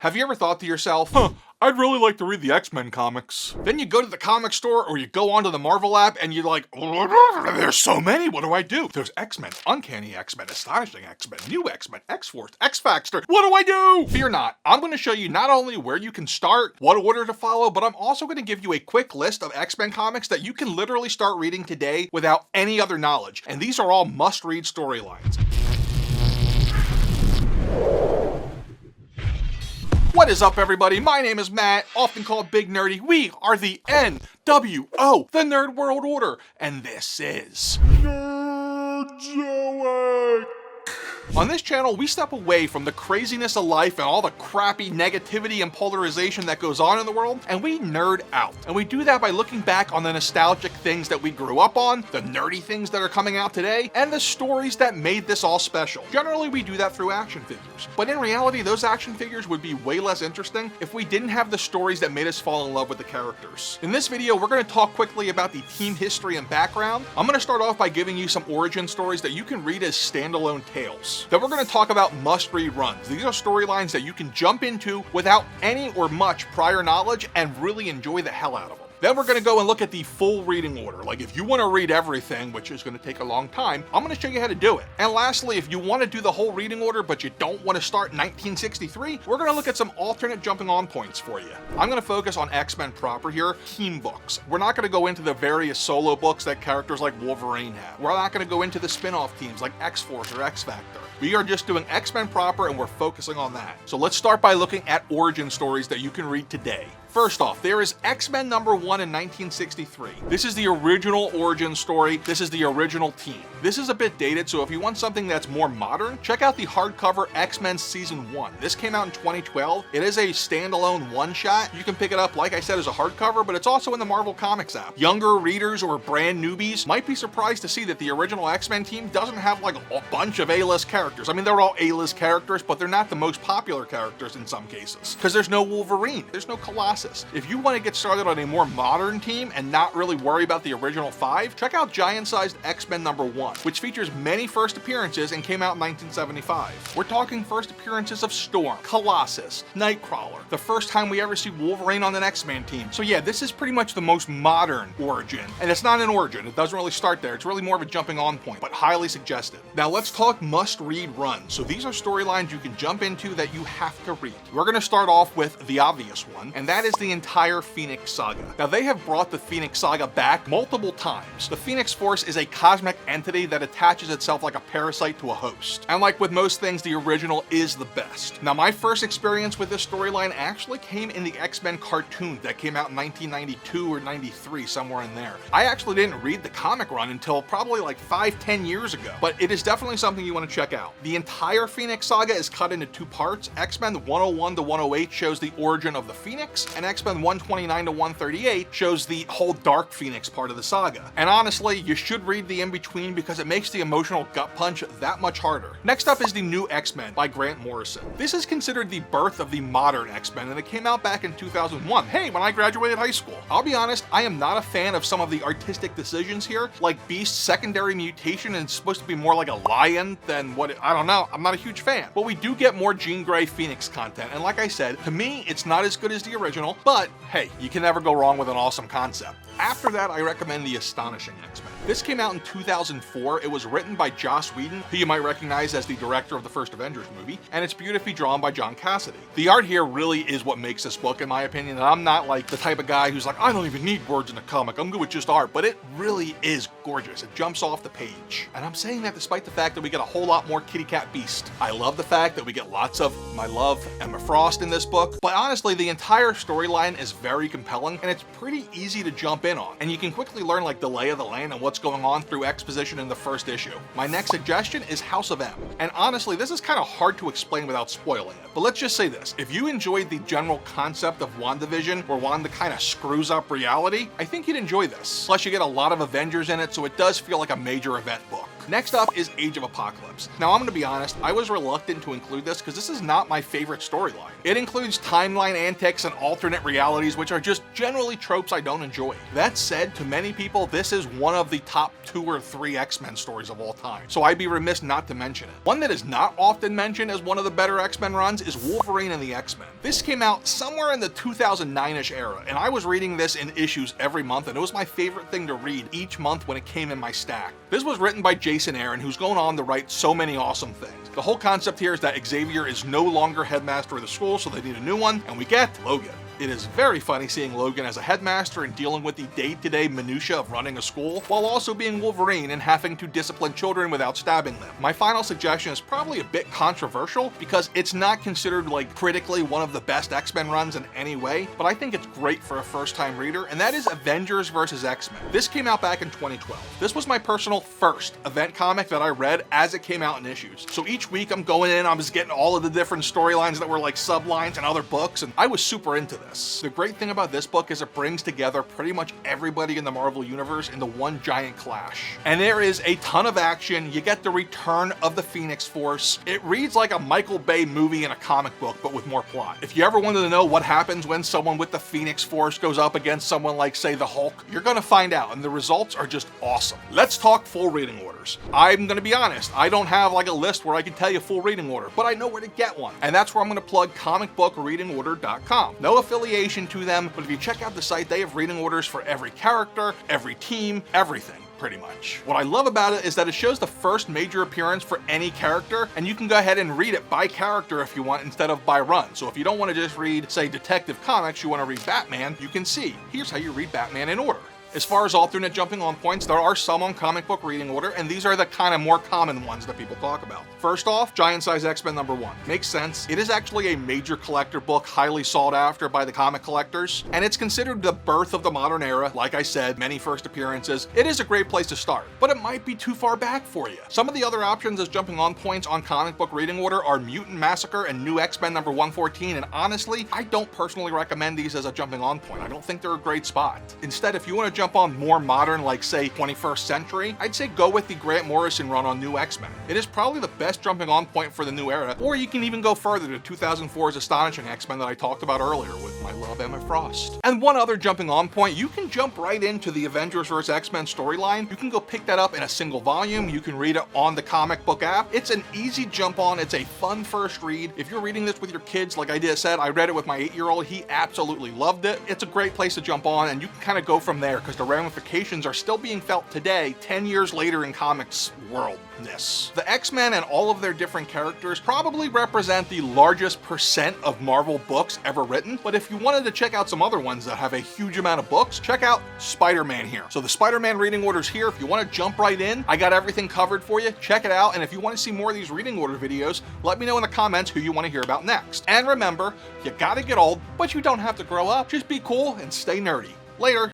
Have you ever thought to yourself, I'd really like to read the X-Men comics. Then you go to the comic store or you go onto the Marvel app and you're like, there's so many, what do I do? There's X-Men, Uncanny X-Men, Astonishing X-Men, New X-Men, X-Force, X-Factor, what do I do? Fear not, I'm going to show you not only where you can start, what order to follow, but I'm also going to give you a quick list of X-Men comics that you can literally start reading today without any other knowledge. And these are all must-read storylines. What is up, everybody? My name is Matt, often called Big Nerdy. We are the NWO, the Nerd World Order, and this is Nerdzoic. On this channel, we step away from the craziness of life and all the crappy negativity and polarization that goes on in the world, and we nerd out. And we do that by looking back on the nostalgic things that we grew up on, the nerdy things that are coming out today, and the stories that made this all special. Generally, we do that through action figures. But in reality, those action figures would be way less interesting if we didn't have the stories that made us fall in love with the characters. In this video, we're going to talk quickly about the team history and background. I'm going to start off by giving you some origin stories that you can read as standalone tales. Then we're going to talk about must-read runs. These are storylines that you can jump into without any or much prior knowledge and really enjoy the hell out of them. Then we're going to go and look at the full reading order. Like if you want to read everything, which is going to take a long time, I'm going to show you how to do it. And lastly, if you want to do the whole reading order, but you don't want to start in 1963, we're going to look at some alternate jumping on points for you. I'm going to focus on X-Men proper here, team books. We're not going to go into the various solo books that characters like Wolverine have. We're not going to go into the spin-off teams like X-Force or X-Factor. We are just doing X-Men proper and we're focusing on that. So let's start by looking at origin stories that you can read today. First off, there is X-Men #1 in 1963. This is the original origin story. This is the original team. This is a bit dated, so if you want something that's more modern, check out the hardcover X-Men Season 1. This came out in 2012. It is a standalone one-shot. You can pick it up, like I said, as a hardcover, but it's also in the Marvel Comics app. Younger readers or brand newbies might be surprised to see that the original X-Men team doesn't have like a bunch of A-list characters. I mean, they're all A-list characters, but they're not the most popular characters in some cases, because there's no Wolverine, there's no Colossus. If you want to get started on a more modern team and not really worry about the original 5, check out Giant-Sized X-Men #1, which features many first appearances and came out in 1975. We're talking first appearances of Storm, Colossus, Nightcrawler, the first time we ever see Wolverine on an X-Men team. So yeah, this is pretty much the most modern origin. And it's not an origin, it doesn't really start there. It's really more of a jumping on point, but highly suggested. Now let's talk must-read runs. So these are storylines you can jump into that you have to read. We're going to start off with the obvious one, and that is the entire Phoenix Saga. Now they have brought the Phoenix Saga back multiple times. The Phoenix Force is a cosmic entity that attaches itself like a parasite to a host. And like with most things, the original is the best. Now my first experience with this storyline actually came in the X-Men cartoon that came out in 1992 or 93, somewhere in there. I actually didn't read the comic run until probably like 5-10 years ago, but it is definitely something you want to check out. The entire Phoenix Saga is cut into 2 parts. X-Men 101 to 108 shows the origin of the Phoenix, and X-Men 129 to 138 shows the whole Dark Phoenix part of the saga. And honestly, you should read the in-between because it makes the emotional gut punch that much harder. Next up is the New X-Men by Grant Morrison. This is considered the birth of the modern X-Men, and it came out back in 2001. Hey, when I graduated high school. I'll be honest, I am not a fan of some of the artistic decisions here, like Beast's secondary mutation and it's supposed to be more like a lion than what I don't know. I'm not a huge fan. But we do get more Jean Grey Phoenix content, and like I said, to me, it's not as good as the original, but hey, you can never go wrong with an awesome concept. After that, I recommend the Astonishing X-Men. This came out in 2004. It was written by Joss Whedon, who you might recognize as the director of the first Avengers movie, and it's beautifully drawn by John Cassaday. The art here really is what makes this book, in my opinion, and I'm not like the type of guy who's like, I don't even need words in a comic, I'm good with just art, but it really is gorgeous. It jumps off the page. And I'm saying that despite the fact that we get a whole lot more Kitty Cat Beast. I love the fact that we get lots of my love, Emma Frost, in this book, but honestly, the entire storyline is very compelling, and it's pretty easy to jump in on, and you can quickly learn like the lay of the land and what's going on through exposition in the first issue. My next suggestion is House of M, and honestly this is kind of hard to explain without spoiling it, but let's just say this: if you enjoyed the general concept of WandaVision, where Wanda kind of screws up reality, I think you'd enjoy this. Plus you get a lot of Avengers in it, so it does feel like a major event book. Next up is Age of Apocalypse. Now I'm gonna be honest, I was reluctant to include this because this is not my favorite storyline. It includes timeline antics and alternate realities, which are just generally tropes I don't enjoy. That said, to many people, this is one of the top 2 or 3 X-Men stories of all time, so I'd be remiss not to mention it. One that is not often mentioned as one of the better X-Men runs is Wolverine and the X-Men. This came out somewhere in the 2009-ish era, and I was reading this in issues every month, and it was my favorite thing to read each month when it came in my stack. This was written by Jason Aaron, who's going on to write so many awesome things. The whole concept here is that Xavier is no longer headmaster of the school, so they need a new one, and we get Logan. It is very funny seeing Logan as a headmaster and dealing with the day-to-day minutia of running a school, while also being Wolverine and having to discipline children without stabbing them. My final suggestion is probably a bit controversial because it's not considered like critically one of the best X-Men runs in any way, but I think it's great for a first-time reader, and that is Avengers vs. X-Men. This came out back in 2012. This was my personal first event comic that I read as it came out in issues. So each week I'm going in, I was getting all of the different storylines that were like sublines and other books, and I was super into this. The great thing about this book is it brings together pretty much everybody in the Marvel Universe into one giant clash. And there is a ton of action. You get the return of the Phoenix Force. It reads like a Michael Bay movie in a comic book, but with more plot. If you ever wanted to know what happens when someone with the Phoenix Force goes up against someone like, say, the Hulk, you're gonna find out, and the results are just awesome. Let's talk full reading orders. I'm gonna be honest, I don't have like a list where I can tell you full reading order, but I know where to get one. And that's where I'm gonna plug comicbookreadingorder.com. No affiliation to them, but if you check out the site, they have reading orders for every character, every team, everything. Pretty much. What I love about it is that it shows the first major appearance for any character, and you can go ahead and read it by character if you want instead of by run. So if you don't want to just read, say, Detective Comics, you want to read Batman, you can see, here's how you read Batman in order. As far as alternate jumping on points, there are some on comic book reading order, and these are the kind of more common ones that people talk about. First off, Giant Size X-Men #1. Makes sense. It is actually a major collector book, highly sought after by the comic collectors, and it's considered the birth of the modern era. Like I said, many first appearances. It is a great place to start, but it might be too far back for you. Some of the other options as jumping on points on comic book reading order are Mutant Massacre and New X-Men #114, and honestly, I don't personally recommend these as a jumping on point. I don't think they're a great spot. Instead, if you want to jump on more modern, like say 21st century, I'd say go with the Grant Morrison run on New X-Men. It is probably the best jumping on point for the new era, or you can even go further to 2004's Astonishing X-Men that I talked about earlier with my love Emma Frost. And one other jumping on point, you can jump right into the Avengers vs. X-Men storyline. You can go pick that up in a single volume. You can read it on the comic book app. It's an easy jump on. It's a fun first read. If you're reading this with your kids, like I said, I read it with my 8-year-old. He absolutely loved it. It's a great place to jump on, and you can kind of go from there because the ramifications are still being felt today, 10 years later in comics worldness. The X-Men and all of their different characters probably represent the largest percent of Marvel books ever written, but if you wanted to check out some other ones that have a huge amount of books, check out Spider-Man here. So the Spider-Man reading order's here. If you want to jump right in, I got everything covered for you. Check it out, and if you want to see more of these reading order videos, let me know in the comments who you want to hear about next. And remember, you gotta get old, but you don't have to grow up. Just be cool and stay nerdy. Later.